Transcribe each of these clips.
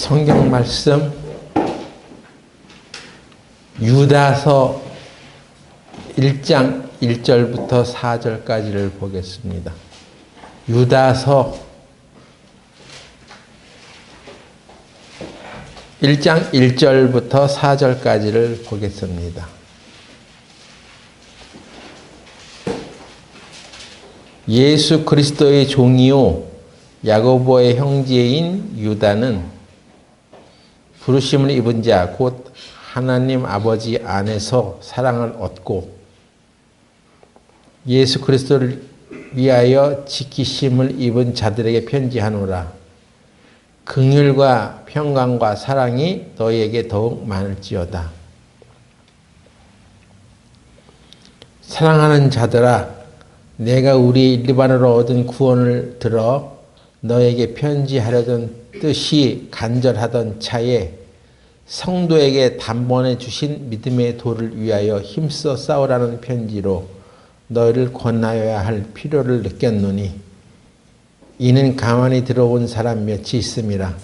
성경 말씀 유다서 1장 1절부터 4절까지를 보겠습니다. 유다서 1장 1절부터 4절까지를 보겠습니다. 예수 그리스도의 종이요 야고보의 형제인 유다는 부르심을 입은 자 곧 하나님 아버지 안에서 사랑을 얻고 예수 그리스도를 위하여 지키심을 입은 자들에게 편지하노라. 긍휼과 평강과 사랑이 너희에게 더욱 많을지어다. 사랑하는 자들아, 내가 우리 일반으로 얻은 구원을 들어 너에게 편지하려던 뜻이 간절하던 차에 성도에게 단번에 주신 믿음의 도를 위하여 힘써 싸우라는 편지로 너희를 권하여야 할 필요를 느꼈노니 이는 가만히 들어온 사람 몇이 있음이라.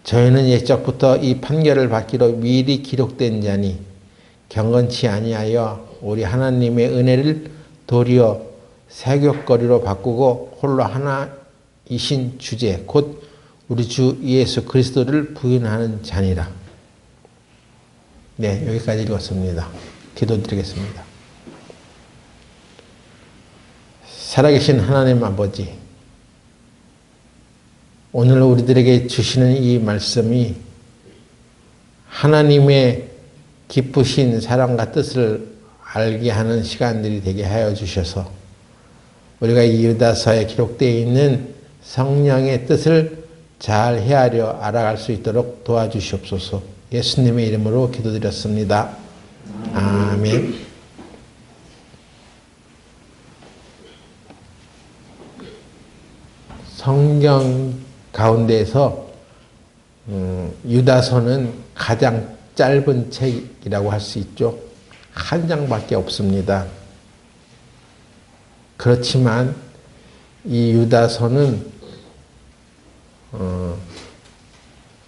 저희는 옛적부터 이 판결을 받기로 미리 기록된 자니 경건치 아니하여 우리 하나님의 은혜를 도리어 세귑거리로 바꾸고 홀로 하나이신 주제 곧 우리 주 예수 그리스도를 부인하는 자니라. 네, 여기까지 읽었습니다. 기도드리겠습니다. 살아계신 하나님 아버지, 오늘 우리들에게 주시는 이 말씀이 하나님의 기쁘신 사랑과 뜻을 알게 하는 시간들이 되게 하여 주셔서 우리가 이 유다서에 기록되어 있는 성령의 뜻을 잘 헤아려 알아갈 수 있도록 도와주시옵소서. 예수님의 이름으로 기도드렸습니다. 아멘. 성경 가운데에서 유다서는 가장 짧은 책이라고 할 수 있죠. 한 장밖에 없습니다. 그렇지만 이 유다서는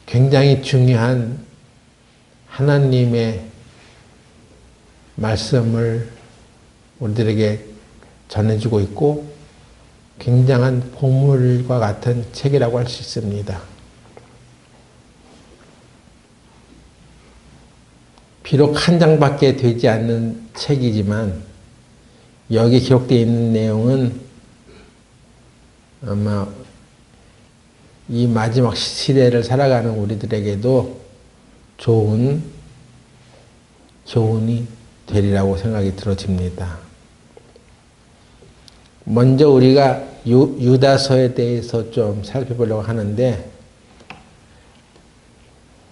굉장히 중요한 하나님의 말씀을 우리들에게 전해주고 있고 굉장한 보물과 같은 책이라고 할 수 있습니다. 비록 한 장밖에 되지 않는 책이지만 여기 기록되어 있는 내용은 아마 이 마지막 시대를 살아가는 우리들에게도 좋은 교훈이 되리라고 생각이 들어집니다. 먼저 우리가 유다서에 대해서 좀 살펴보려고 하는데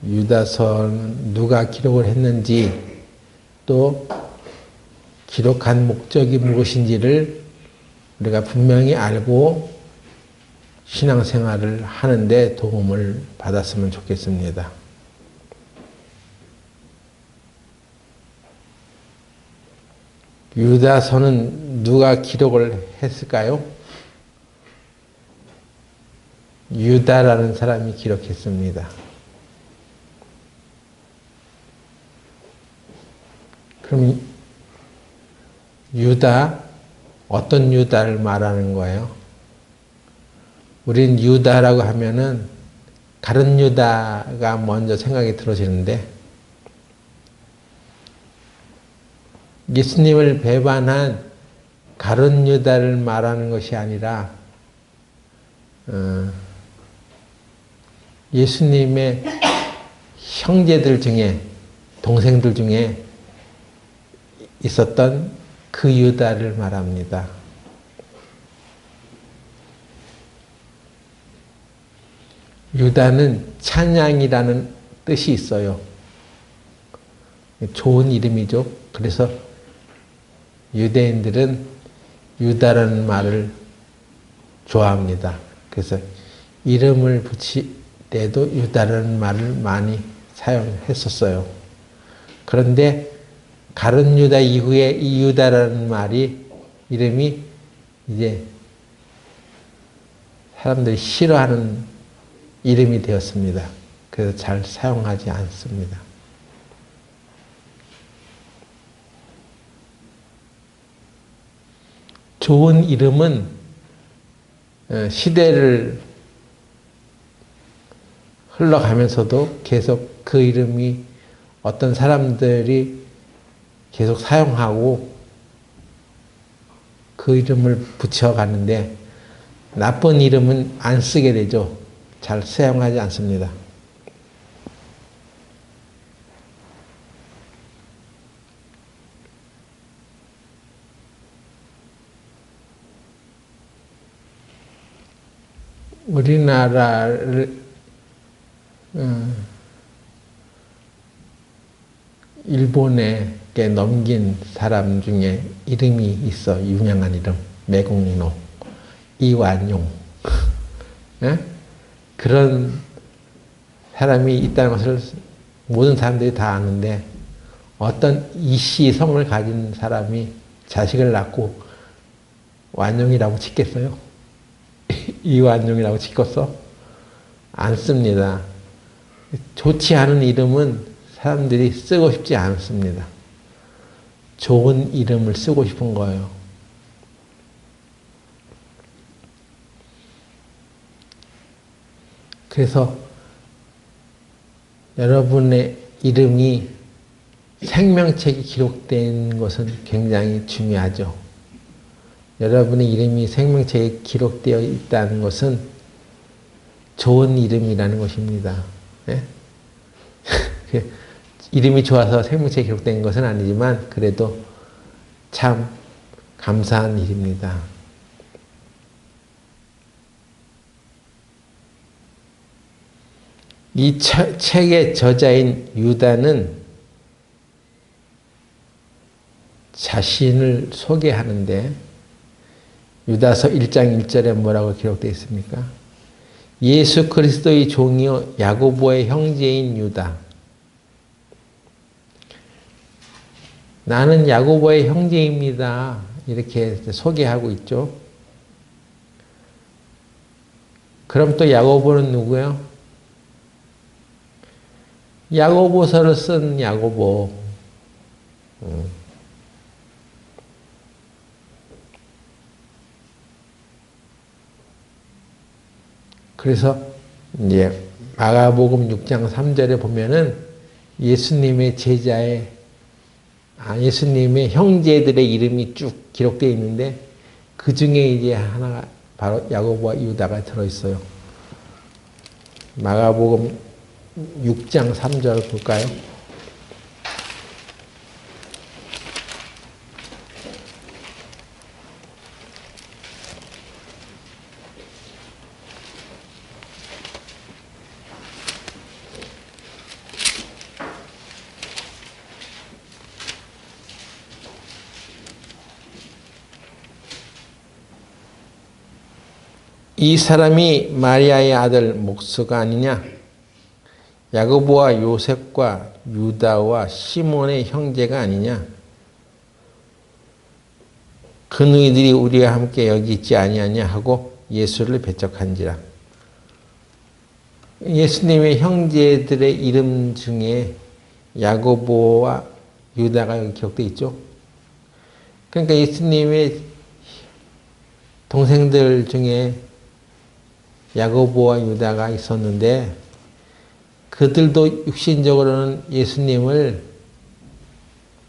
유다서는 누가 기록을 했는지 또 기록한 목적이 무엇인지를 우리가 분명히 알고 신앙생활을 하는데 도움을 받았으면 좋겠습니다. 유다서는 누가 기록을 했을까요? 유다라는 사람이 기록했습니다. 그럼 유다, 어떤 유다를 말하는 거예요? 우린 유다라고 하면은 가룟 유다가 먼저 생각이 들어지는데 예수님을 배반한 가룟 유다를 말하는 것이 아니라 예수님의 형제들 중에 동생들 중에 있었던 그 유다를 말합니다. 유다는 찬양이라는 뜻이 있어요. 좋은 이름이죠. 그래서 유대인들은 유다라는 말을 좋아합니다. 그래서 이름을 붙일 때도 유다라는 말을 많이 사용했었어요. 그런데 가룟 유다 이후에 이 유다라는 말이 이름이 이제 사람들이 싫어하는 이름이 되었습니다. 그래서 잘 사용하지 않습니다. 좋은 이름은 시대를 흘러가면서도 계속 그 이름이 어떤 사람들이 계속 사용하고 그 이름을 붙여가는데 나쁜 이름은 안 쓰게 되죠. 잘 사용하지 않습니다. 우리나라를 일본에 넘긴 사람 중에 이름이 있어. 유명한 이름. 매국노, 이완용. 그런 사람이 있다는 것을 모든 사람들이 다 아는데 어떤 이씨 성을 가진 사람이 자식을 낳고 완용이라고 짓겠어요? 이완용이라고 짓겠어? 안 씁니다. 좋지 않은 이름은 사람들이 쓰고 싶지 않습니다. 좋은 이름을 쓰고 싶은 거예요. 그래서 여러분의 이름이 생명책에 기록된 것은 굉장히 중요하죠. 여러분의 이름이 생명책에 기록되어 있다는 것은 좋은 이름이라는 것입니다. 네? 이름이 좋아서 생명책에 기록된 것은 아니지만 그래도 참 감사한 일입니다. 이 책의 저자인 유다는 자신을 소개하는데 유다서 1장 1절에 뭐라고 기록되어 있습니까? 예수 그리스도의 종이요 야고보의 형제인 유다. 나는 야고보의 형제입니다. 이렇게 소개하고 있죠. 그럼 또 야고보는 누구예요? 야고보서를 쓴 야고보. 그래서 이제 마가복음 6장 3절에 보면은 예수님의 예수님의 형제들의 이름이 쭉 기록되어 있는데 그 중에 이제 하나가 바로 야고보와 유다가 들어있어요. 마가복음 6장 3절 볼까요? 이 사람이 마리아의 아들 목수가 아니냐? 야고보와 요셉과 유다와 시몬의 형제가 아니냐? 그 너희들이 우리와 함께 여기 있지 아니하냐 하고 예수를 배척한지라. 예수님의 형제들의 이름 중에 야고보와 유다가 여기 기록되어 있죠. 그러니까 예수님의 동생들 중에 야고보와 유다가 있었는데 그들도 육신적으로는 예수님을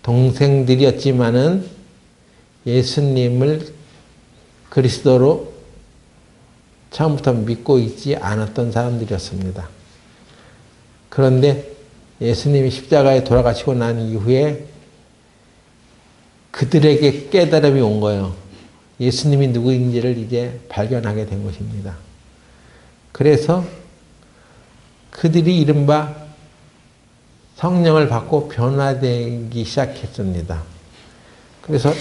동생들이었지만은 예수님을 그리스도로 처음부터 믿고 있지 않았던 사람들이었습니다. 그런데 예수님이 십자가에 돌아가시고 난 이후에 그들에게 깨달음이 온 거예요. 예수님이 누구인지를 이제 발견하게 된 것입니다. 그래서 그들이 이른바 성령을 받고 변화되기 시작했습니다. 그래서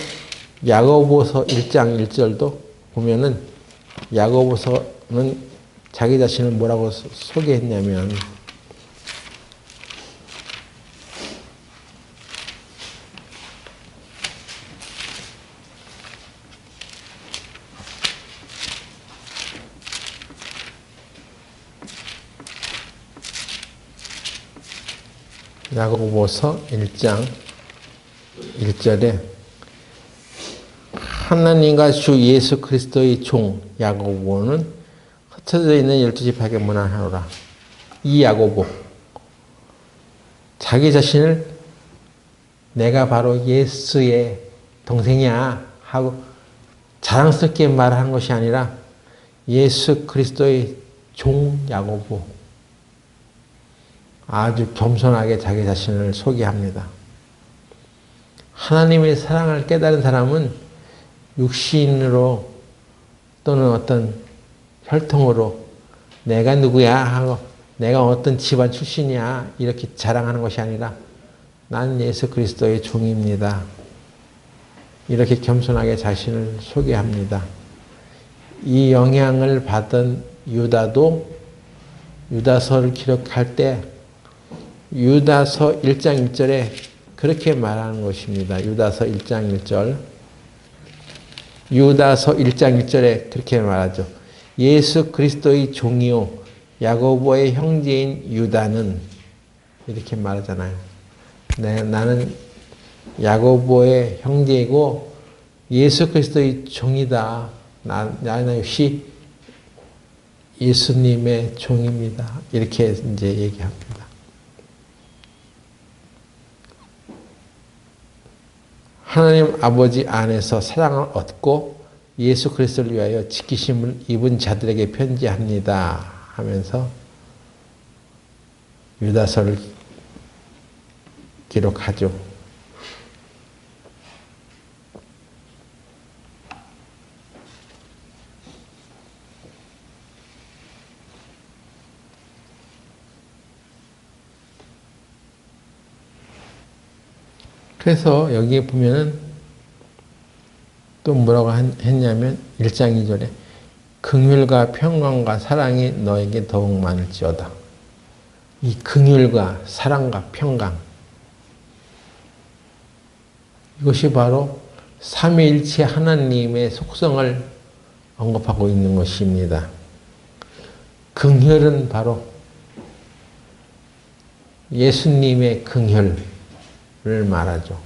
야고보서 1장 1절도 보면은 야고보서는 자기 자신을 뭐라고 소개했냐면 야고보서 1장 1절에 하나님과 주 예수 그리스도의 종 야고보는 흩어져 있는 12지파에게 문안하노라. 이 야고보 자기 자신을 내가 바로 예수의 동생이야 하고 자랑스럽게 말하는 것이 아니라 예수 그리스도의 종 야고보 아주 겸손하게 자기 자신을 소개합니다. 하나님의 사랑을 깨달은 사람은 육신으로 또는 어떤 혈통으로 내가 누구야 하고 내가 어떤 집안 출신이야 이렇게 자랑하는 것이 아니라 난 예수 그리스도의 종입니다. 이렇게 겸손하게 자신을 소개합니다. 이 영향을 받은 유다도 유다서를 기록할 때 유다서 1장 1절에 그렇게 말하는 것입니다. 유다서 1장 1절. 유다서 1장 1절에 그렇게 말하죠. 예수 그리스도의 종이요 야고보의 형제인 유다는 이렇게 말하잖아요. 나는 야고보의 형제이고 예수 그리스도의 종이다. 나는 역시 예수님의 종입니다. 이렇게 이제 얘기합니다. 하나님 아버지 안에서 사랑을 얻고 예수 그리스도를 위하여 지키심을 입은 자들에게 편지합니다. 하면서 유다서를 기록하죠. 그래서 여기에 보면은 또 뭐라고 했냐면 1장 2절에 긍휼과 평강과 사랑이 너에게 더욱 많을지어다. 이 긍휼과 사랑과 평강 이것이 바로 삼위일체 하나님의 속성을 언급하고 있는 것입니다. 긍휼은 바로 예수님의 긍휼을 말하죠.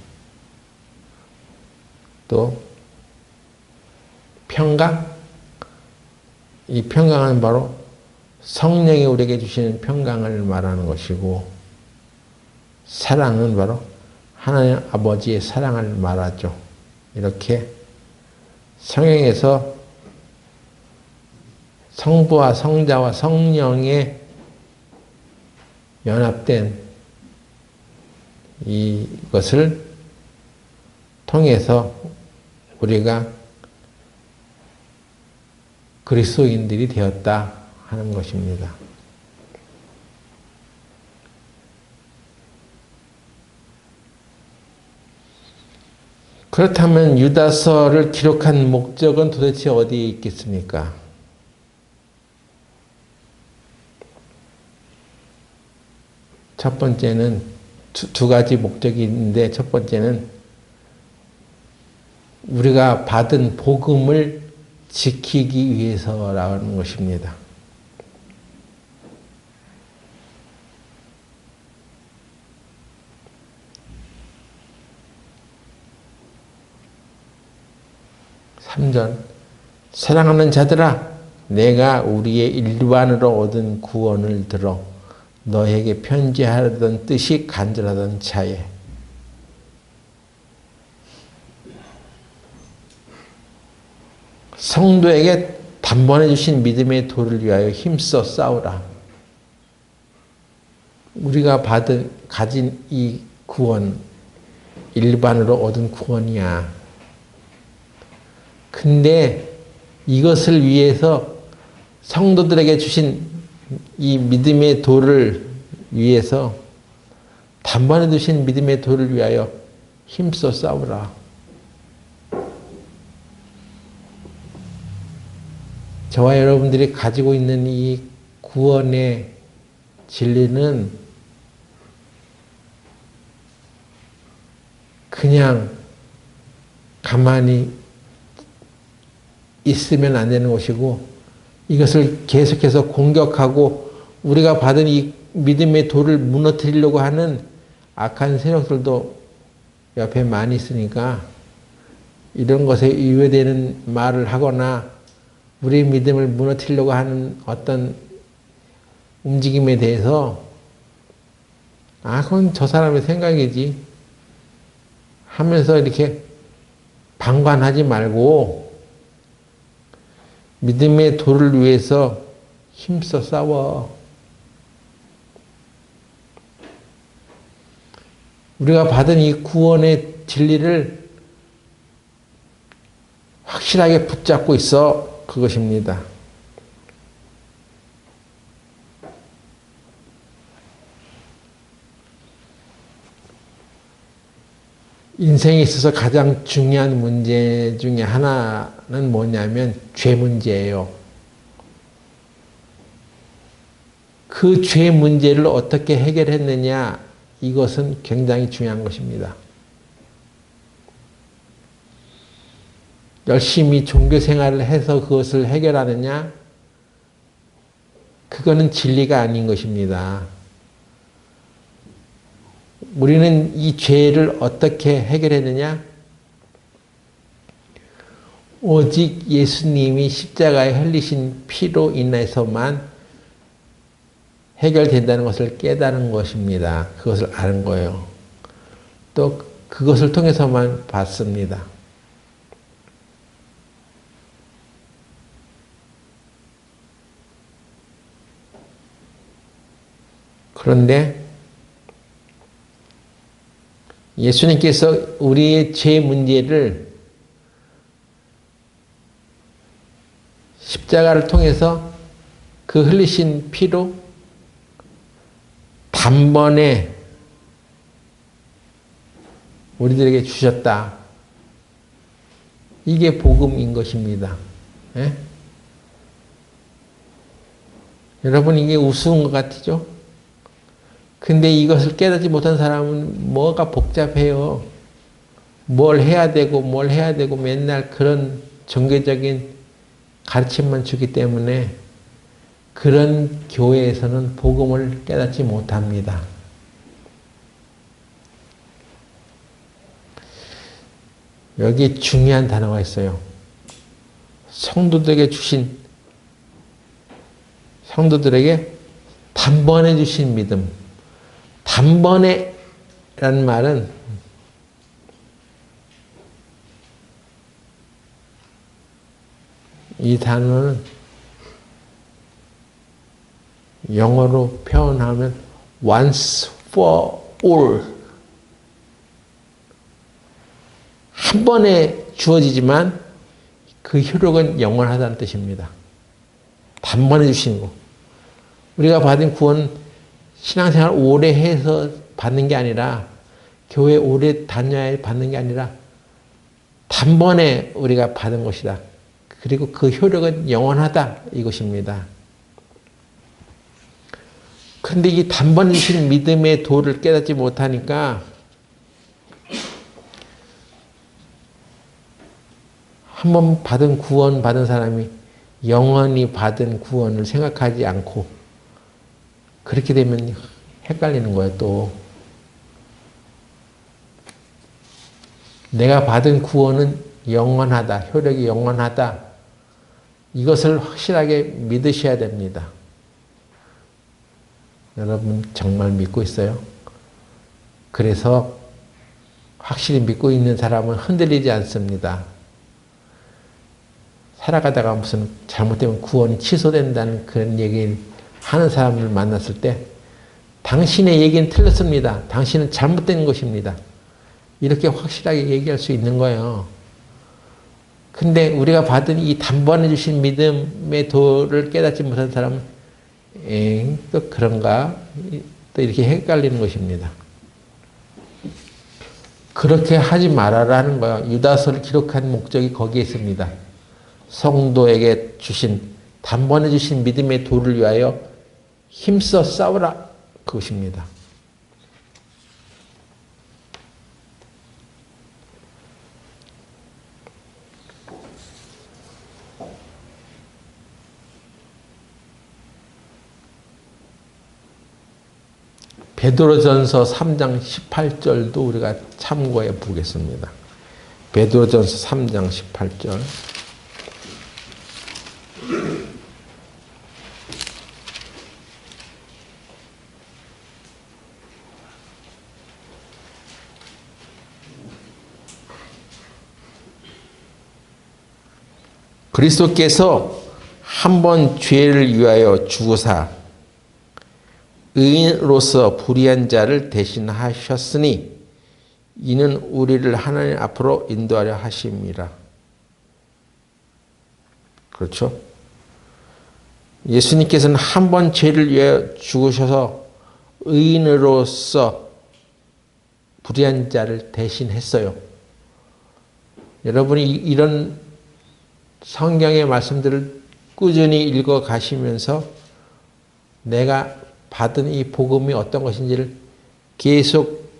또 평강, 이 평강은 바로 성령이 우리에게 주시는 평강을 말하는 것이고 사랑은 바로 하나님 아버지의 사랑을 말하죠. 이렇게 성경에서 성부와 성자와 성령의 연합된 이것을 통해서 우리가 그리스도인들이 되었다 하는 것입니다. 그렇다면 유다서를 기록한 목적은 도대체 어디에 있겠습니까? 첫 번째는 두 가지 목적이 있는데 첫 번째는 우리가 받은 복음을 지키기 위해서라는 것입니다. 사랑하는 자들아 내가 우리의 일반으로 얻은 구원을 들어 너에게 편지하려던 뜻이 간절하던 차에 성도에게 단번에 주신 믿음의 도를 위하여 힘써 싸우라. 우리가 가진 이 구원 일반으로 얻은 구원이야. 근데 이것을 위해서 성도들에게 주신 이 믿음의 도를 위해서 단번에 주신 믿음의 도를 위하여 힘써 싸우라. 저와 여러분들이 가지고 있는 이 구원의 진리는 그냥 가만히 있으면 안 되는 것이고 이것을 계속해서 공격하고 우리가 받은 이 믿음의 도를 무너뜨리려고 하는 악한 세력들도 옆에 많이 있으니까 이런 것에 위배되는 말을 하거나 우리의 믿음을 무너뜨리려고 하는 어떤 움직임에 대해서 그건 저 사람의 생각이지 하면서 이렇게 방관하지 말고 믿음의 도를 위해서 힘써 싸워. 우리가 받은 이 구원의 진리를 확실하게 붙잡고 있어. 그것입니다. 인생에 있어서 가장 중요한 문제 중에 하나는 뭐냐면 죄 문제예요. 그 죄 문제를 어떻게 해결했느냐, 이것은 굉장히 중요한 것입니다. 열심히 종교 생활을 해서 그것을 해결하느냐, 그거는 진리가 아닌 것입니다. 우리는 이 죄를 어떻게 해결했느냐? 오직 예수님이 십자가에 흘리신 피로 인해서만 해결된다는 것을 깨달은 것입니다. 그것을 아는 거예요. 또 그것을 통해서만 받습니다. 그런데 예수님께서 우리의 죄 문제를 십자가를 통해서 그 흘리신 피로 단번에 우리들에게 주셨다. 이게 복음인 것입니다. 예? 여러분, 이게 우스운 것 같죠? 근데 이것을 깨닫지 못한 사람은 뭐가 복잡해요. 뭘 해야 되고 맨날 그런 종교적인 가르침만 주기 때문에 그런 교회에서는 복음을 깨닫지 못합니다. 여기 중요한 단어가 있어요. 성도들에게 단번에 주신 믿음. 단번에 라는 말은 이 단어는 영어로 표현하면 once for all, 한 번에 주어지지만 그 효력은 영원하다는 뜻입니다. 단번에 주시는 거. 우리가 받은 구원, 신앙생활 오래 해서 받는 게 아니라, 교회 오래 다녀야 받는 게 아니라 단번에 우리가 받은 것이다. 그리고 그 효력은 영원하다, 이것입니다. 그런데 이 단번에 주신 믿음의 도를 깨닫지 못하니까 한 번 구원 받은 사람이 영원히 받은 구원을 생각하지 않고 그렇게 되면 헷갈리는 거예요, 또. 내가 받은 구원은 영원하다, 효력이 영원하다. 이것을 확실하게 믿으셔야 됩니다. 여러분 정말 믿고 있어요? 그래서 확실히 믿고 있는 사람은 흔들리지 않습니다. 살아가다가 무슨 잘못되면 구원이 취소된다는 그런 얘기를 하는 사람을 만났을 때 당신의 얘기는 틀렸습니다. 당신은 잘못된 것입니다. 이렇게 확실하게 얘기할 수 있는 거예요. 근데 우리가 받은 이 단번에 주신 믿음의 도를 깨닫지 못한 사람은 또 그런가? 또 이렇게 헷갈리는 것입니다. 그렇게 하지 말아라는 거예요. 유다서를 기록한 목적이 거기에 있습니다. 성도에게 단번에 주신 믿음의 도를 위하여 힘써 싸우라. 그것입니다. 베드로전서 3장 18절도 우리가 참고해 보겠습니다. 베드로전서 3장 18절. 그리스도께서 한 번 죄를 위하여 죽으사 의인으로서 불의한 자를 대신하셨으니 이는 우리를 하나님 앞으로 인도하려 하심이라. 그렇죠? 예수님께서는 한 번 죄를 위하여 죽으셔서 의인으로서 불의한 자를 대신했어요. 여러분이 이런 성경의 말씀들을 꾸준히 읽어 가시면서 내가 받은 이 복음이 어떤 것인지를 계속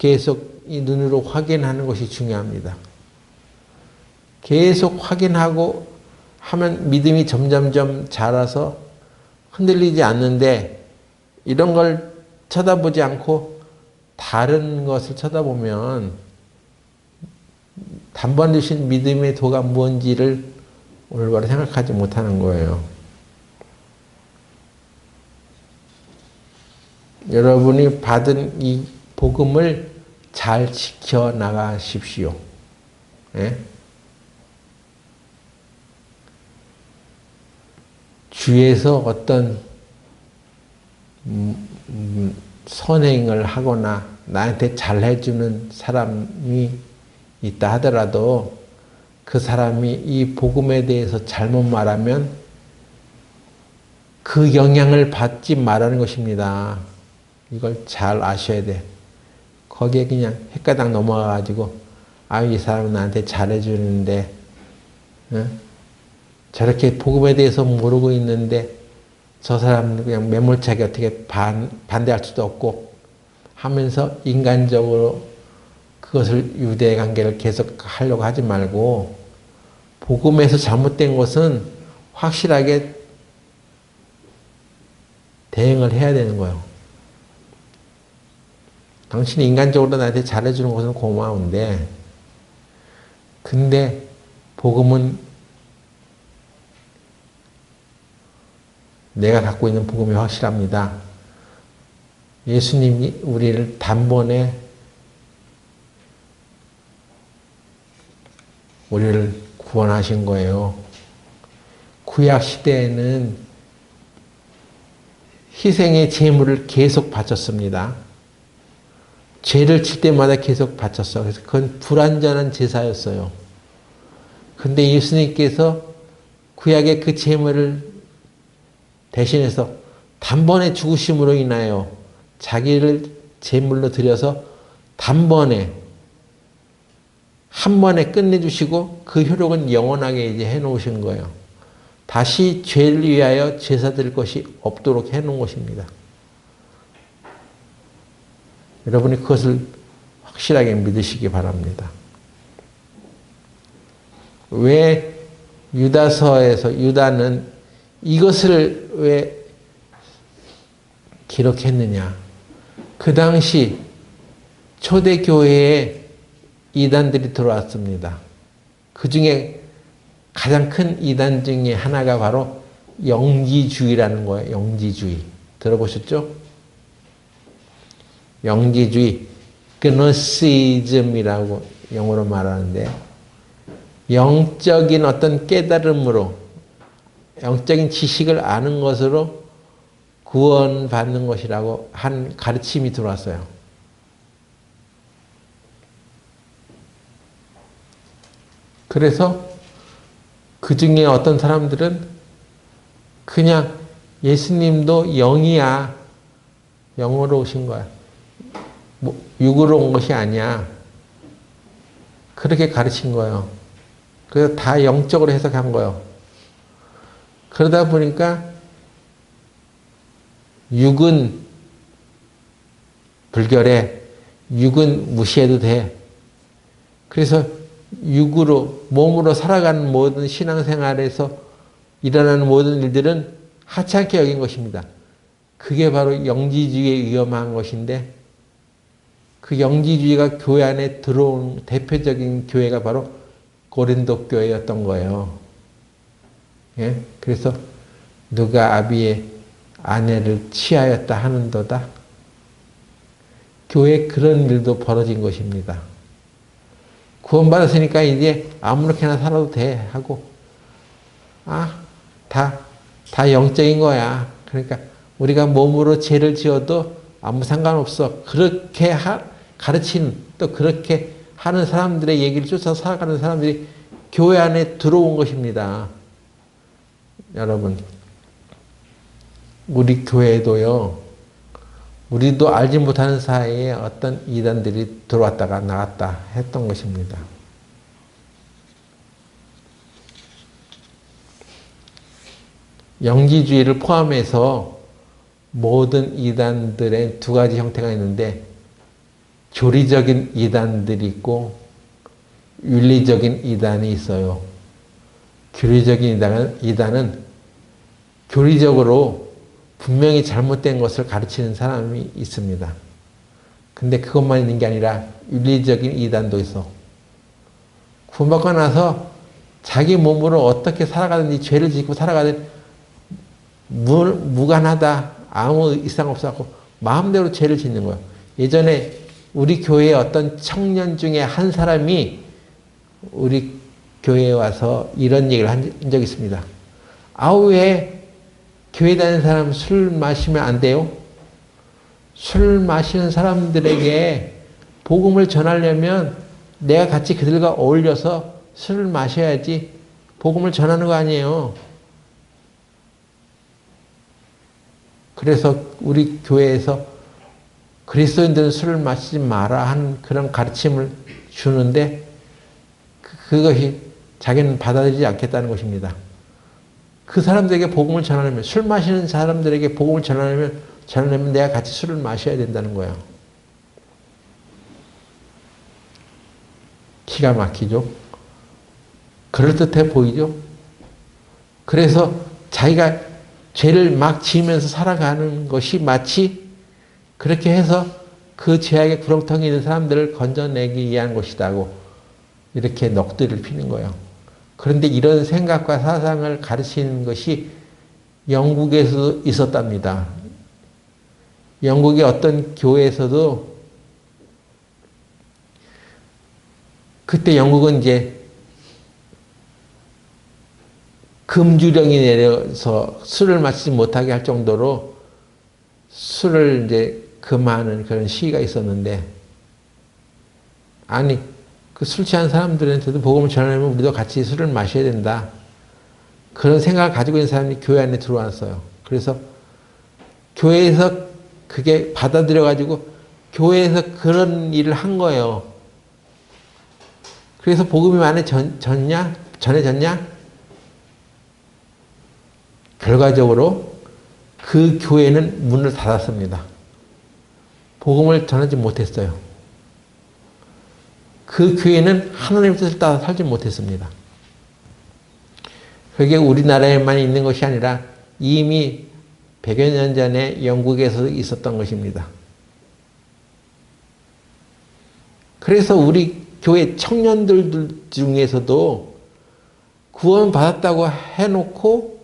이 눈으로 확인하는 것이 중요합니다. 계속 확인하고 하면 믿음이 점점점 자라서 흔들리지 않는데, 이런 걸 쳐다보지 않고 다른 것을 쳐다보면 단번에 주신 믿음의 도가 무엇인지를 올바로 생각하지 못하는 거예요. 여러분이 받은 이 복음을 잘 지켜나가십시오. 예? 주위에서 어떤 선행을 하거나 나한테 잘해주는 사람이 있다 하더라도 그 사람이 이 복음에 대해서 잘못 말하면 그 영향을 받지 말라는 것입니다. 이걸 잘 아셔야 돼. 거기에 그냥 헷가닥 넘어가가지고 이 사람은 나한테 잘해주는데 저렇게 복음에 대해서 모르고 있는데 저 사람은 그냥 매몰차게 어떻게 반대할 수도 없고 하면서 인간적으로 그것을 유대 관계를 계속 하려고 하지 말고, 복음에서 잘못된 것은 확실하게 대응을 해야 되는 거예요. 당신이 인간적으로 나한테 잘해주는 것은 고마운데, 근데 복음은 내가 갖고 있는 복음이 확실합니다. 예수님이 우리를 단번에 우리를 구원하신 거예요. 구약 시대에는 희생의 제물을 계속 바쳤습니다. 죄를 칠 때마다 계속 바쳤어. 그래서 그건 불완전한 제사였어요. 근데 예수님께서 구약의 그 제물을 대신해서 단번에 죽으심으로 인하여 자기를 제물로 드려서 단번에 한 번에 끝내주시고 그 효력은 영원하게 이제 해놓으신 거예요. 다시 죄를 위하여 제사 드릴 것이 없도록 해놓은 것입니다. 여러분이 그것을 확실하게 믿으시기 바랍니다. 왜 유다서에서 유다는 이것을 왜 기록했느냐? 그 당시 초대교회에 이단들이 들어왔습니다. 그 중에 가장 큰 이단 중에 하나가 바로 영지주의라는 거예요. 영지주의. 들어보셨죠? 영지주의, gnosticism이라고 영어로 말하는데, 영적인 어떤 깨달음으로, 영적인 지식을 아는 것으로 구원받는 것이라고 한 가르침이 들어왔어요. 그래서 그 중에 어떤 사람들은 그냥 예수님도 영이야. 영으로 오신 거야. 육으로 온 것이 아니야. 그렇게 가르친 거예요. 그래서 다 영적으로 해석한 거예요. 그러다 보니까 육은 불결해. 육은 무시해도 돼. 그래서 육으로, 몸으로 살아가는 모든 신앙생활에서 일어나는 모든 일들은 하찮게 여긴 것입니다. 그게 바로 영지주의의 위험한 것인데, 그 영지주의가 교회 안에 들어온 대표적인 교회가 바로 고린도 교회였던 거예요. 예? 그래서 누가 아비의 아내를 취하였다 하는도다. 교회에 그런 일도 벌어진 것입니다. 구원받았으니까 이제 아무렇게나 살아도 돼 하고 다 영적인 거야. 그러니까 우리가 몸으로 죄를 지어도 아무 상관없어. 그렇게 가르치는 또 그렇게 하는 사람들의 얘기를 쫓아서 살아가는 사람들이 교회 안에 들어온 것입니다. 여러분, 우리 교회도요. 우리도 알지 못하는 사이에 어떤 이단들이 들어왔다가 나갔다 했던 것입니다. 영지주의를 포함해서 모든 이단들의 두 가지 형태가 있는데 교리적인 이단들이 있고 윤리적인 이단이 있어요. 교리적인 이단은 교리적으로 분명히 잘못된 것을 가르치는 사람이 있습니다. 근데 그것만 있는 게 아니라 윤리적인 이단도 있어. 구원받고 나서 자기 몸으로 어떻게 살아가든지 죄를 짓고 살아가든 무관하다. 아무 이상 없어갖고 마음대로 죄를 짓는 거예요. 예전에 우리 교회에 어떤 청년 중에 한 사람이 우리 교회에 와서 이런 얘기를 한 적이 있습니다. 왜 교회 다니는 사람 술 마시면 안 돼요? 술 마시는 사람들에게 복음을 전하려면 내가 같이 그들과 어울려서 술을 마셔야지 복음을 전하는 거 아니에요. 그래서 우리 교회에서 그리스도인들은 술을 마시지 마라 하는 그런 가르침을 주는데 그것이 자기는 받아들이지 않겠다는 것입니다. 그 사람들에게 복음을 전하려면 술 마시는 사람들에게 복음을 전하려면 내가 같이 술을 마셔야 된다는 거예요. 기가 막히죠. 그럴듯해 보이죠. 그래서 자기가 죄를 막 지으면서 살아가는 것이 마치 그렇게 해서 그 죄악의 구렁텅이 있는 사람들을 건져내기 위한 것이다고 이렇게 넋두리를 피는 거예요. 그런데 이런 생각과 사상을 가르치는 것이 영국에서도 있었답니다. 영국의 어떤 교회에서도 그때 영국은 이제 금주령이 내려서 술을 마시지 못하게 할 정도로 술을 이제 금하는 그런 시기가 있었는데 그 술 취한 사람들한테도 복음을 전하려면 우리도 같이 술을 마셔야 된다. 그런 생각을 가지고 있는 사람이 교회 안에 들어왔어요. 그래서 교회에서 그게 받아들여가지고 교회에서 그런 일을 한 거예요. 그래서 복음이 안에 전해졌냐? 결과적으로 그 교회는 문을 닫았습니다. 복음을 전하지 못했어요. 그 교회는 하나님의 뜻을 따라 살지 못했습니다. 그게 우리나라에만 있는 것이 아니라 이미 100여 년 전에 영국에서 있었던 것입니다. 그래서 우리 교회 청년들 중에서도 구원받았다고 해놓고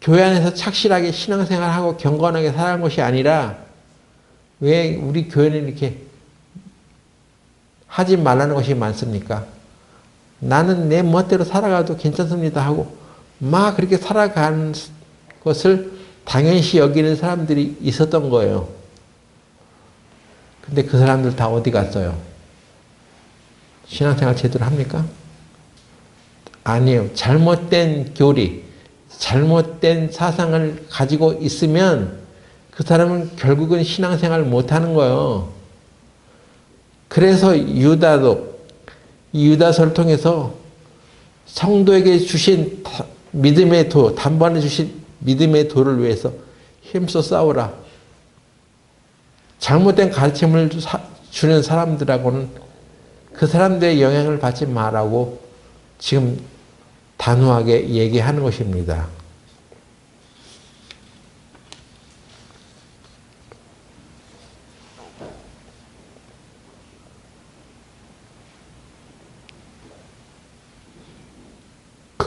교회 안에서 착실하게 신앙생활하고 경건하게 살아가는 것이 아니라 왜 우리 교회는 이렇게 하지 말라는 것이 많습니까? 나는 내 멋대로 살아가도 괜찮습니다 하고 막 그렇게 살아가는 것을 당연시 여기는 사람들이 있었던 거예요. 근데 그 사람들 다 어디 갔어요? 신앙생활 제대로 합니까? 아니에요. 잘못된 교리, 잘못된 사상을 가지고 있으면 그 사람은 결국은 신앙생활을 못하는 거예요. 그래서 유다도 이 유다서를 통해서 성도에게 주신 믿음의 도, 단번에 주신 믿음의 도를 위해서 힘써 싸우라. 잘못된 가르침을 주는 사람들하고는 그 사람들의 영향을 받지 말라고 지금 단호하게 얘기하는 것입니다.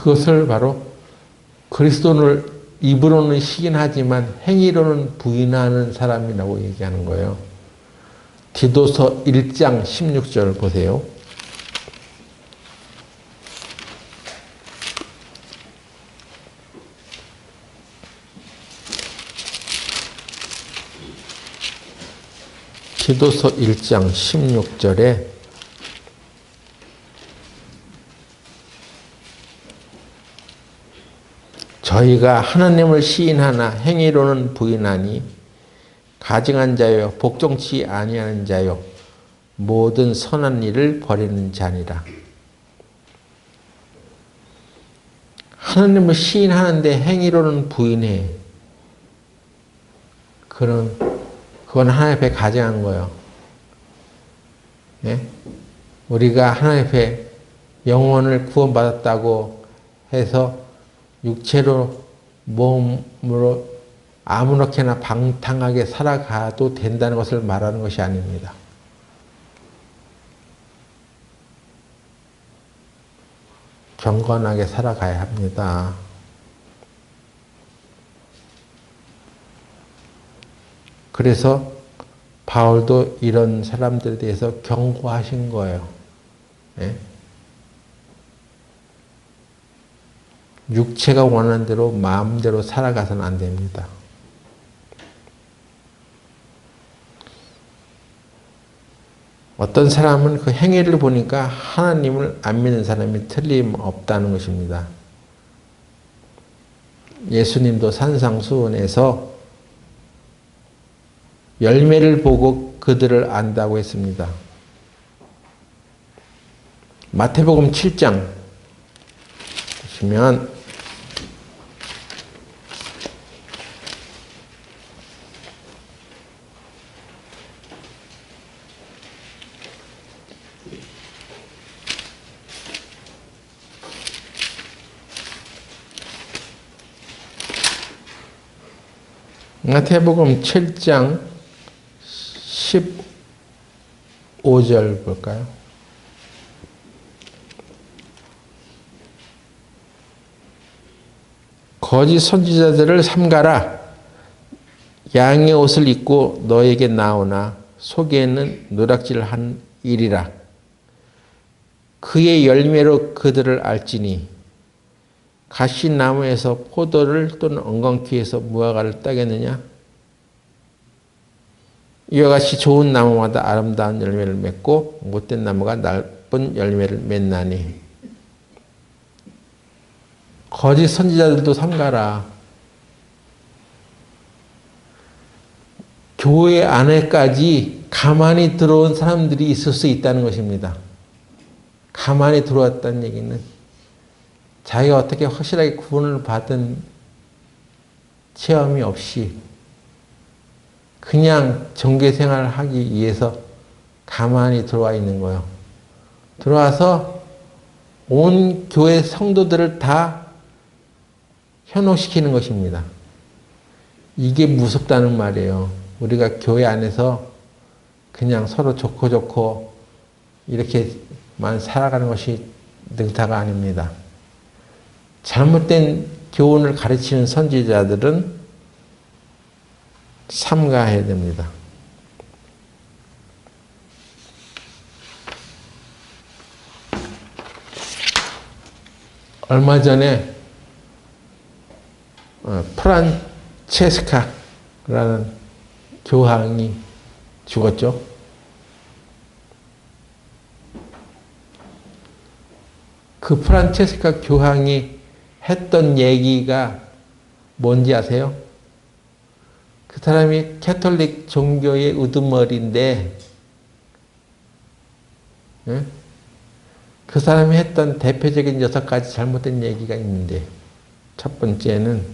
그것을 바로 그리스도를 입으로는 시인하지만 행위로는 부인하는 사람이라고 얘기하는 거예요. 디도서 1장 16절 보세요. 디도서 1장 16절에 저희가 하나님을 시인하나 행위로는 부인하니 가증한 자요 복종치 아니하는 자요 모든 선한 일을 버리는 자니라. 하나님을 시인하는데 행위로는 부인해. 그건 하나님 앞에 가증한 거예요. 네? 우리가 하나님 앞에 영혼을 구원받았다고 해서 육체로 몸으로 아무렇게나 방탕하게 살아가도 된다는 것을 말하는 것이 아닙니다. 경건하게 살아가야 합니다. 그래서 바울도 이런 사람들에 대해서 경고하신 거예요. 네? 육체가 원하는 대로 마음대로 살아가서는 안 됩니다. 어떤 사람은 그 행위를 보니까 하나님을 안 믿는 사람이 틀림없다는 것입니다. 예수님도 산상수훈에서 열매를 보고 그들을 안다고 했습니다. 마태복음 7장 보시면 마태복음 7장 15절 볼까요? 거짓 선지자들을 삼가라. 양의 옷을 입고 너에게 나오나 속에는 누락질한 일이라. 그의 열매로 그들을 알지니 가시나무에서 포도를 또는 엉겅퀴에서 무화과를 따겠느냐? 이와 같이 좋은 나무마다 아름다운 열매를 맺고 못된 나무가 나쁜 열매를 맺나니. 거짓 선지자들도 삼가라. 교회 안에까지 가만히 들어온 사람들이 있을 수 있다는 것입니다. 가만히 들어왔다는 얘기는 자기가 어떻게 확실하게 구원을 받은 체험이 없이 그냥 종교생활을 하기 위해서 가만히 들어와 있는 거예요. 들어와서 온 교회 성도들을 다 현혹시키는 것입니다. 이게 무섭다는 말이에요. 우리가 교회 안에서 그냥 서로 좋고 이렇게만 살아가는 것이 능사가 아닙니다. 잘못된 교훈을 가르치는 선지자들은 삼가해야 됩니다. 얼마 전에 프란체스카라는 교황이 죽었죠. 그 프란체스카 교황이 했던 얘기가 뭔지 아세요? 그 사람이 캐톨릭 종교의 우두머리인데, 그 사람이 했던 대표적인 6가지 잘못된 얘기가 있는데, 첫 번째는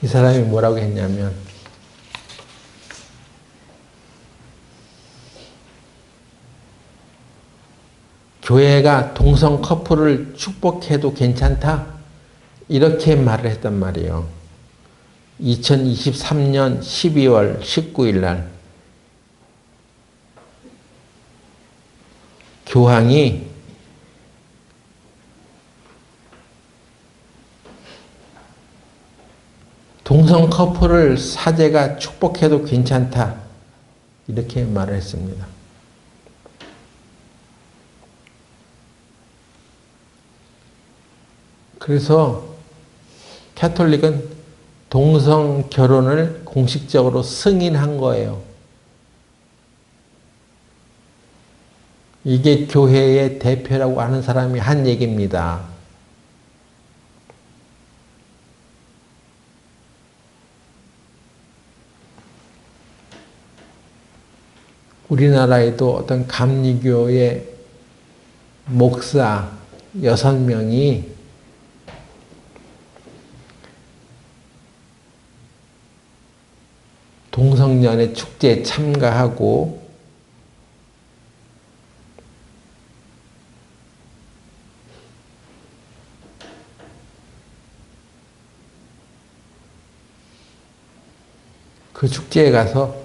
이 사람이 뭐라고 했냐면, 교회가 동성 커플을 축복해도 괜찮다? 이렇게 말을 했단 말이에요. 2023년 12월 19일 날 교황이 동성 커플을 사제가 축복해도 괜찮다 이렇게 말을 했습니다. 그래서 가톨릭은 동성 결혼을 공식적으로 승인한 거예요. 이게 교회의 대표라고 하는 사람이 한 얘기입니다. 우리나라에도 어떤 감리교의 목사 6명이 동성연애 축제에 참가하고 그 축제에 가서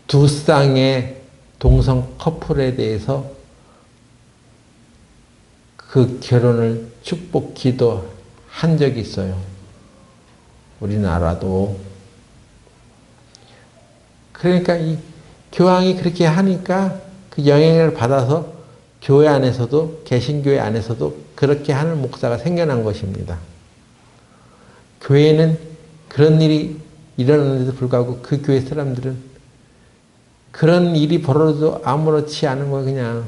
두 쌍의 동성 커플에 대해서 그 결혼을 축복 기도한 적이 있어요. 우리나라도. 그러니까 이 교황이 그렇게 하니까 그 영향을 받아서 교회 안에서도, 개신교회 안에서도 그렇게 하는 목사가 생겨난 것입니다. 교회는 그런 일이 일어나는데도 불구하고 그 교회 사람들은 그런 일이 벌어도 아무렇지 않은 거예요, 그냥.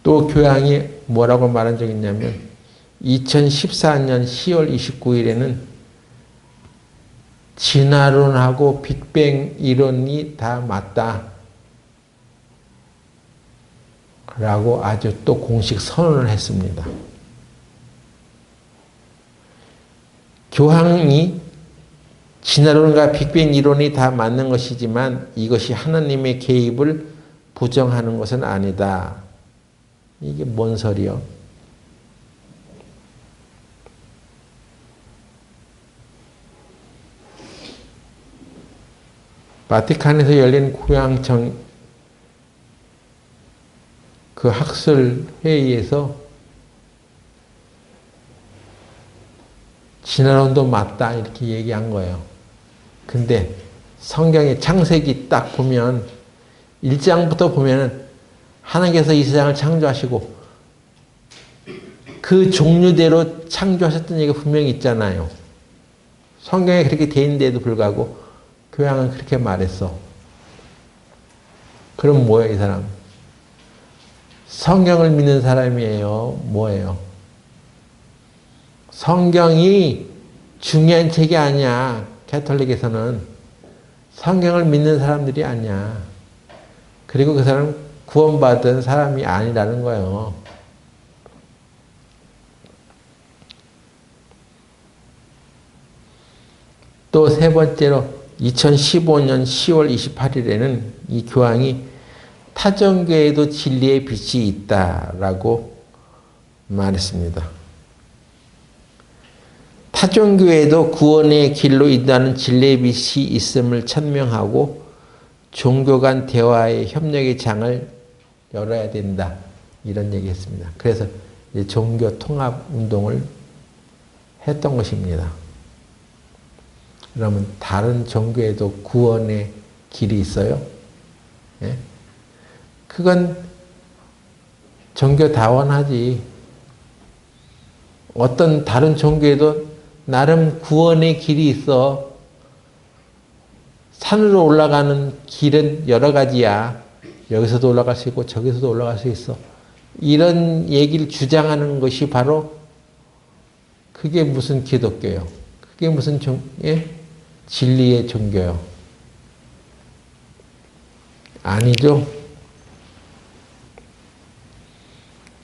또 교황이 뭐라고 말한 적이 있냐면 2014년 10월 29일에는 진화론하고 빅뱅 이론이 다 맞다 라고 아주 또 공식 선언을 했습니다. 교황이 진화론과 빅뱅 이론이 다 맞는 것이지만 이것이 하나님의 개입을 부정하는 것은 아니다. 이게 뭔 소리요? 바티칸에서 열린 교황청 그 학술 회의에서 진화론도 맞다 이렇게 얘기한 거예요. 근데 성경의 창세기 딱 보면 1장부터 보면은 하나님께서 이 세상을 창조하시고 그 종류대로 창조하셨던 얘기가 분명히 있잖아요. 성경에 그렇게 돼 있는데도 불구하고 교황은 그렇게 말했어. 그럼 뭐예요, 이 사람? 성경을 믿는 사람이에요? 뭐예요? 성경이 중요한 책이 아니야. 가톨릭에서는 성경을 믿는 사람들이 아니야. 그리고 그 사람은 구원받은 사람이 아니라는 거예요. 또 세 번째로 2015년 10월 28일에는 이 교황이 타종교에도 진리의 빛이 있다라고 말했습니다. 타종교에도 구원의 길로 인도하는 진리의 빛이 있음을 천명하고 종교 간 대화의 협력의 장을 열어야 된다. 이런 얘기했습니다. 그래서 이제 종교 통합 운동을 했던 것입니다. 그러면 다른 종교에도 구원의 길이 있어요? 예? 그건 종교다원하지. 어떤 다른 종교에도 나름 구원의 길이 있어. 산으로 올라가는 길은 여러 가지야. 여기서도 올라갈 수 있고 저기서도 올라갈 수 있어. 이런 얘기를 주장하는 것이 바로 그게 무슨 기독교요? 그게 무슨 진리의 종교요? 아니죠.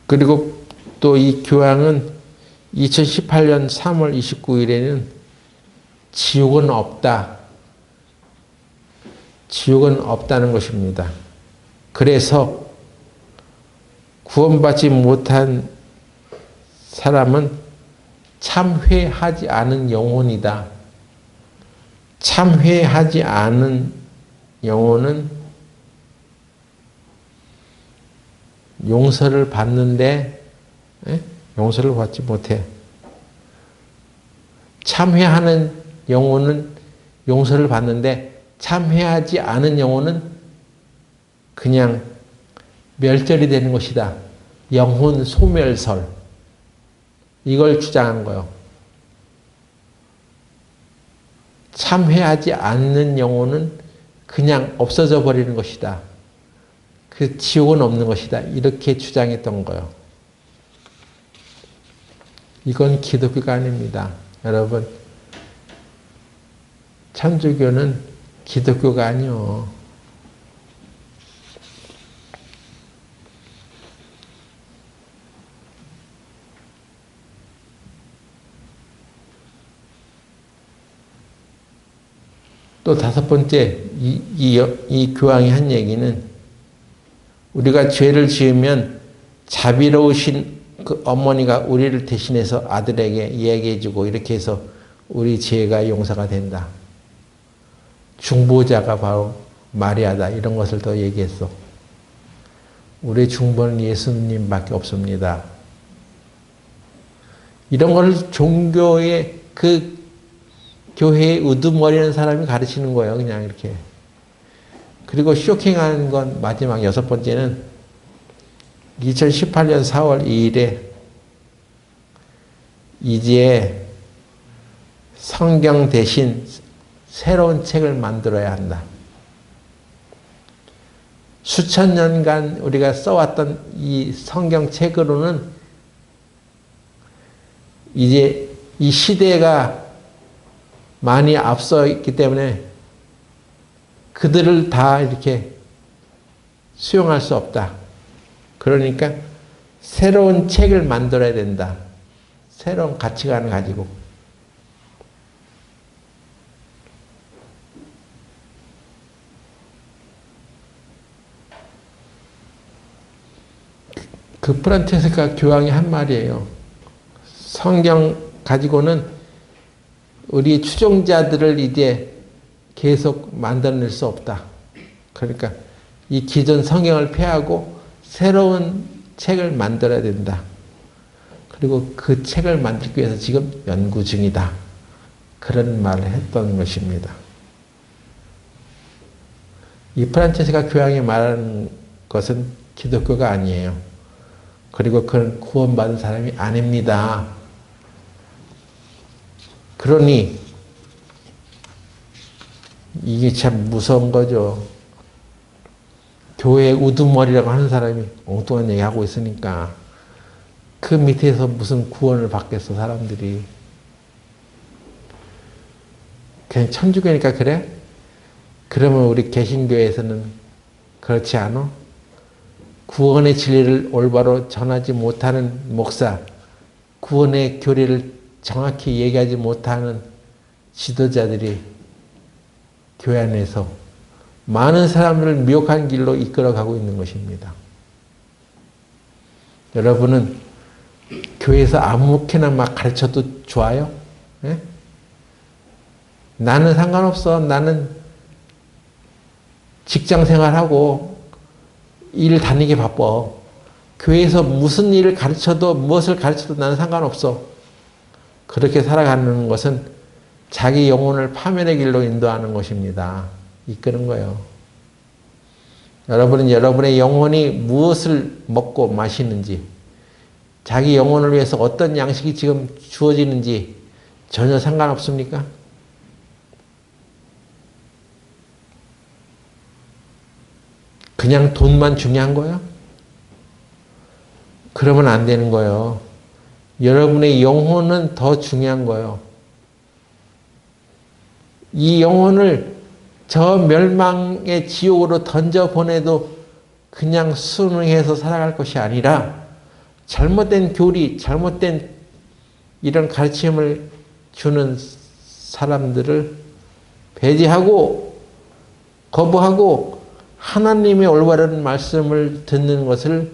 그리고 또 이 교황은 2018년 3월 29일에는 지옥은 없다. 지옥은 없다는 것입니다. 그래서 구원받지 못한 사람은 참회하지 않은 영혼이다. 참회하지 않은 영혼은 용서를 받는데 용서를 받지 못해. 참회하는 영혼은 용서를 받는데 참회하지 않은 영혼은 그냥 멸절이 되는 것이다. 영혼 소멸설. 이걸 주장한 거예요. 참회하지 않는 영혼은 그냥 없어져 버리는 것이다. 그 지옥은 없는 것이다. 이렇게 주장했던 거예요. 이건 기독교가 아닙니다. 여러분, 천주교는 기독교가 아니요. 또 다섯 번째, 이 교황이 한 얘기는 우리가 죄를 지으면 자비로우신 그 어머니가 우리를 대신해서 아들에게 이야기해주고 이렇게 해서 우리 죄가 용서가 된다. 중보자가 바로 마리아다. 이런 것을 더 얘기했어. 우리 중보는 예수님밖에 없습니다. 이런 걸 종교의 그 교회에 우두머리는 사람이 가르치는 거예요. 그냥 이렇게. 그리고 쇼킹한 건 마지막 여섯 번째는 2018년 4월 2일에 이제 성경 대신 새로운 책을 만들어야 한다. 수천 년간 우리가 써왔던 이 성경책으로는 이제 이 시대가 많이 앞서 있기 때문에 그들을 다 이렇게 수용할 수 없다. 그러니까 새로운 책을 만들어야 된다. 새로운 가치관을 가지고. 그 프란체스카 교황이 한 말이에요. 성경 가지고는 우리 추종자들을 이제 계속 만들어낼 수 없다. 그러니까 이 기존 성경을 폐하고 새로운 책을 만들어야 된다. 그리고 그 책을 만들기 위해서 지금 연구 중이다. 그런 말을 했던 것입니다. 이 프란체스카 교황이 말하는 것은 기독교가 아니에요. 그리고 그는 구원받은 사람이 아닙니다. 그러니 이게 참 무서운 거죠. 교회 우두머리라고 하는 사람이 엉뚱한 얘기하고 있으니까 그 밑에서 무슨 구원을 받겠어 사람들이. 그냥 천주교니까 그래? 그러면 우리 개신교에서는 그렇지 않아? 구원의 진리를 올바로 전하지 못하는 목사, 구원의 교리를 정확히 얘기하지 못하는 지도자들이 교회 안에서 많은 사람들을 미혹한 길로 이끌어가고 있는 것입니다. 여러분은 교회에서 아무렇게나 막 가르쳐도 좋아요? 네? 나는 상관없어. 나는 직장 생활하고 일 다니기 바빠. 교회에서 무슨 일을 가르쳐도 무엇을 가르쳐도 나는 상관없어. 그렇게 살아가는 것은 자기 영혼을 파멸의 길로 인도하는 것입니다. 이끄는 거예요. 여러분은 여러분의 영혼이 무엇을 먹고 마시는지, 자기 영혼을 위해서 어떤 양식이 지금 주어지는지 전혀 상관없습니까? 그냥 돈만 중요한 거예요? 그러면 안 되는 거예요. 여러분의 영혼은 더 중요한 거예요. 이 영혼을 저 멸망의 지옥으로 던져보내도 그냥 순응해서 살아갈 것이 아니라 잘못된 교리, 잘못된 이런 가르침을 주는 사람들을 배제하고 거부하고 하나님의 올바른 말씀을 듣는 것을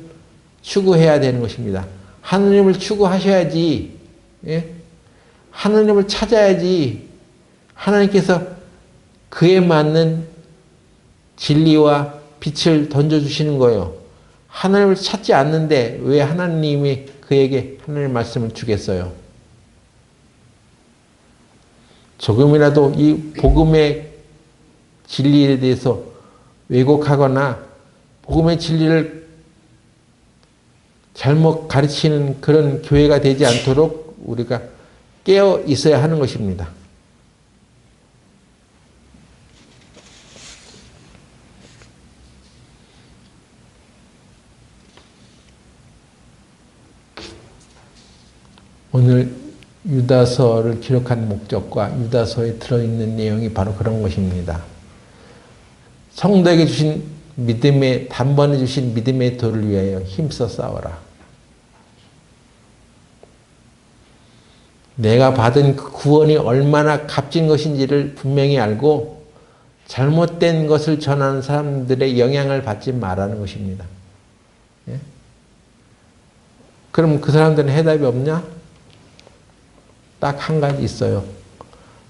추구해야 되는 것입니다. 하나님을 추구하셔야지. 예? 하나님을 찾아야지. 하나님께서 그에 맞는 진리와 빛을 던져주시는 거예요. 하나님을 찾지 않는데 왜 하나님이 그에게 하나님의 말씀을 주겠어요? 조금이라도 이 복음의 진리에 대해서 왜곡하거나 복음의 진리를 잘못 가르치는 그런 교회가 되지 않도록 우리가 깨어 있어야 하는 것입니다. 오늘 유다서를 기록한 목적과 유다서에 들어있는 내용이 바로 그런 것입니다. 성도에게 주신 믿음의, 단번에 주신 믿음의 도를 위하여 힘써 싸워라. 내가 받은 그 구원이 얼마나 값진 것인지를 분명히 알고 잘못된 것을 전하는 사람들의 영향을 받지 말라는 것입니다. 예? 그럼 그 사람들은 해답이 없냐? 딱 한 가지 있어요.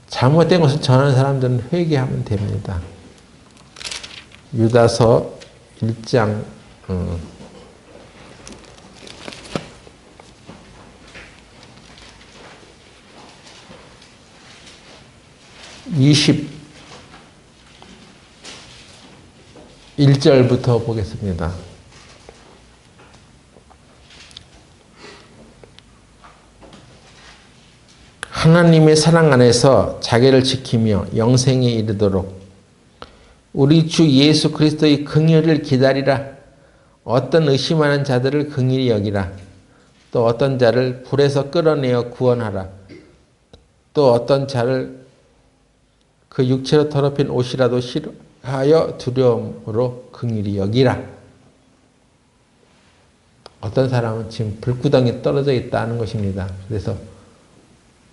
잘못된 것을 전하는 사람들은 회개하면 됩니다. 유다서 1장 21절부터 보겠습니다. 하나님의 사랑 안에서 자기를 지키며 영생에 이르도록 우리 주 예수 그리스도의 긍휼을 기다리라. 어떤 의심하는 자들을 긍휼히 여기라. 또 어떤 자를 불에서 끌어내어 구원하라. 또 어떤 자를 그 육체로 더럽힌 옷이라도 싫어하여 두려움으로 긍휼히 여기라. 어떤 사람은 지금 불구덩이에 떨어져 있다는 것입니다. 그래서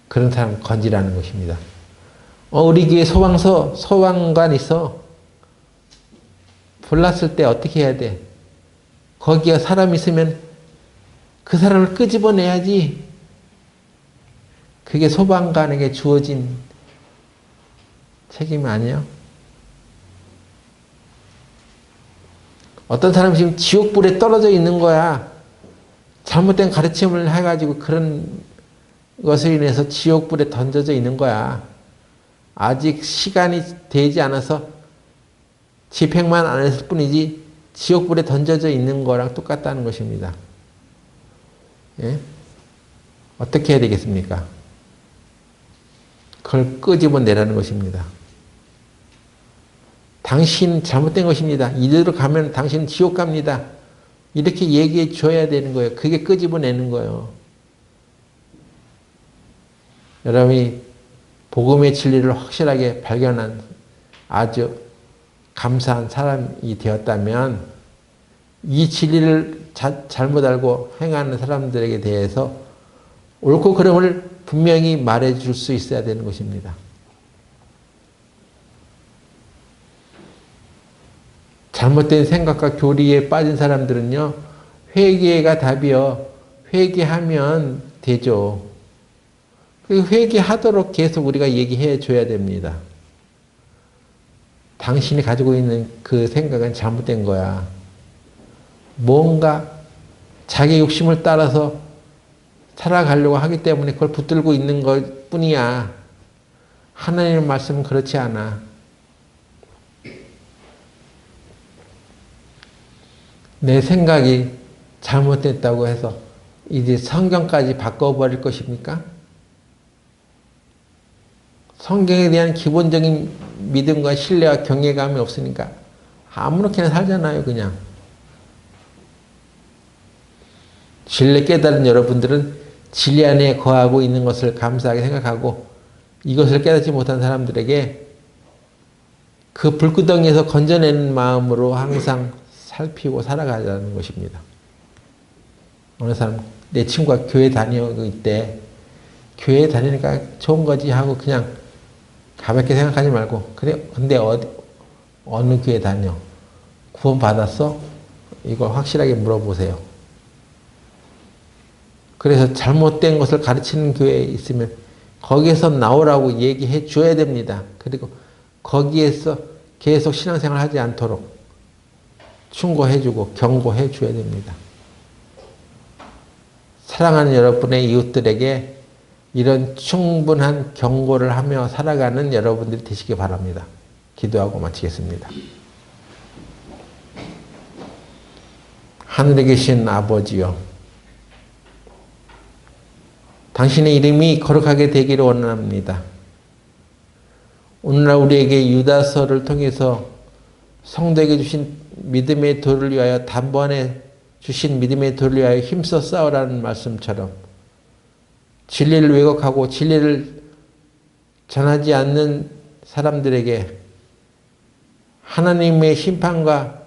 그런 사람 건지라는 것입니다. 우리 교회 소방관 있어. 불났을 때 어떻게 해야 돼? 거기에 사람 있으면 그 사람을 끄집어내야지. 그게 소방관에게 주어진 책임 아니에요? 어떤 사람이 지금 지옥불에 떨어져 있는 거야. 잘못된 가르침을 해가지고 그런 것으로 인해서 지옥불에 던져져 있는 거야. 아직 시간이 되지 않아서 집행만 안 했을 뿐이지 지옥불에 던져져 있는 거랑 똑같다는 것입니다. 예? 어떻게 해야 되겠습니까? 그걸 끄집어내라는 것입니다. 당신 잘못된 것입니다. 이대로 가면 당신은 지옥 갑니다. 이렇게 얘기해 줘야 되는 거예요. 그게 끄집어내는 거예요. 여러분이 복음의 진리를 확실하게 발견한 아주 감사한 사람이 되었다면 이 진리를 잘못 알고 행하는 사람들에게 대해서 옳고 그름을 분명히 말해줄 수 있어야 되는 것입니다. 잘못된 생각과 교리에 빠진 사람들은요, 회개가 답이요. 회개하면 되죠. 그 회개하도록 계속 우리가 얘기해 줘야 됩니다. 당신이 가지고 있는 그 생각은 잘못된 거야. 뭔가 자기 욕심을 따라서 살아가려고 하기 때문에 그걸 붙들고 있는 것 뿐이야. 하나님의 말씀은 그렇지 않아. 내 생각이 잘못됐다고 해서 이제 성경까지 바꿔버릴 것입니까? 성경에 대한 기본적인 믿음과 신뢰와 경외감이 없으니까 아무렇게나 살잖아요, 그냥. 진리 깨달은 여러분들은 진리 안에 거하고 있는 것을 감사하게 생각하고 이것을 깨닫지 못한 사람들에게 그 불구덩이에서 건져내는 마음으로 항상 살피고 살아가자는 것입니다. 어느 사람, 내 친구가 교회 다니고 있대. 교회 다니니까 좋은 거지 하고 그냥 가볍게 생각하지 말고, 그래, 근데 어느 교회 다녀? 구원 받았어? 이걸 확실하게 물어보세요. 그래서 잘못된 것을 가르치는 교회에 있으면 거기에서 나오라고 얘기해 줘야 됩니다. 그리고 거기에서 계속 신앙생활 하지 않도록 충고해주고 경고해줘야 됩니다. 사랑하는 여러분의 이웃들에게 이런 충분한 경고를 하며 살아가는 여러분들이 되시기 바랍니다. 기도하고 마치겠습니다. 하늘에 계신 아버지요, 당신의 이름이 거룩하게 되기를 원합니다. 오늘날 우리에게 유다서를 통해서 성도에게 주신 믿음의 도를 위하여 단번에 주신 믿음의 도를 위하여 힘써 싸우라는 말씀처럼 진리를 왜곡하고 진리를 전하지 않는 사람들에게 하나님의 심판과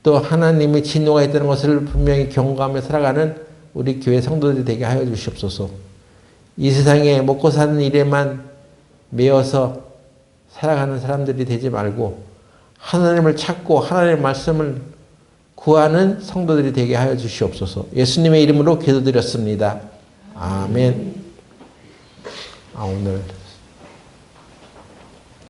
또 하나님의 진노가 있다는 것을 분명히 경고하며 살아가는 우리 교회 성도들이 되게 하여 주시옵소서. 이 세상에 먹고 사는 일에만 매여서 살아가는 사람들이 되지 말고 하나님을 찾고 하나님의 말씀을 구하는 성도들이 되게 하여 주시옵소서. 예수님의 이름으로 기도드렸습니다. 아멘. 오늘